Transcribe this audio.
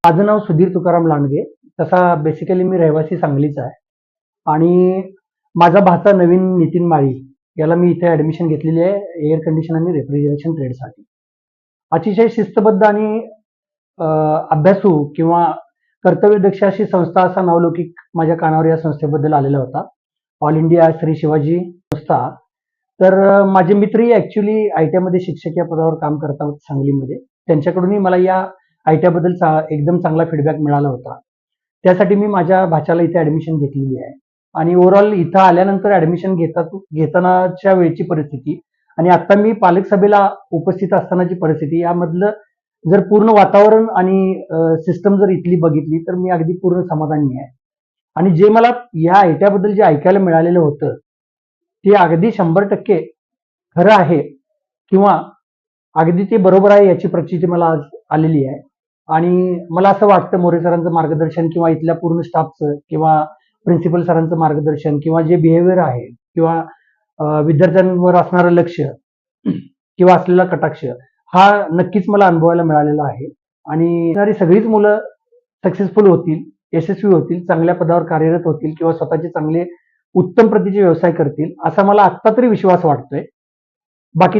माझं नाव सुधीर तुकाराम लांडगे. तसा बेसिकली मी रहिवासी सांगलीचा आहे आणि माझा भाचा नवीन नितीन माळी याला मी इथे ऍडमिशन घेतलेली आहे एअर कंडिशन आणि रेफ्रिजरेशन ट्रेडसाठी. अतिशय शिस्तबद्ध आणि अभ्यासू किंवा कर्तव्यदक्ष अशी संस्था असा नावलौकिक माझ्या कानावर या संस्थेबद्दल आलेला होता. ऑल इंडिया श्री शिवाजी संस्था. तर माझे मित्रही ऍक्च्युली आयटीआय मध्ये शिक्षक या पदावर काम करतात सांगलीमध्ये. त्यांच्याकडूनही मला या आयटीआय बद्दल एकदम चांगला फीडबॅक मिळाला होता. त्यासाठी मी माझ्या भाच्याला इथे ऍडमिशन घेतलेली आहे आणि ओव्हरऑल इथं आल्यानंतर ऍडमिशन घेतानाच्या वेळची परिस्थिती आणि आता मी पालक सभेला उपस्थित असतानाची परिस्थिती यामधलं जर पूर्ण वातावरण आणि सिस्टम जर इथली बघितली तर मी अगदी पूर्ण समाधानी आहे. आणि जे मला या आयटीआय बद्दल जे ऐकायला मिळालेलं होतं ते अगदी 100% खरं आहे किंवा अगदी ते बरोबर आहे याची प्रचिती मला आज आलेली आहे. आणि मला असं वाटतं मोरे सरांचं मार्गदर्शन किंवा इथल्या पूर्ण स्टाफचं किंवा प्रिन्सिपल सरांचं मार्गदर्शन किंवा जे बिहेवियर आहे किंवा विद्यार्थ्यांवर असणारं लक्ष किंवा असलेला कटाक्ष हा नक्कीच मला अनुभवायला मिळालेला आहे. आणि येणारी सगळीच मुलं सक्सेसफुल होतील, यशस्वी होतील, चांगल्या पदावर कार्यरत होतील किंवा स्वतःचे चांगले उत्तम प्रतीचे व्यवसाय करतील असा मला आत्ता तरी विश्वास वाटतोय. बाकी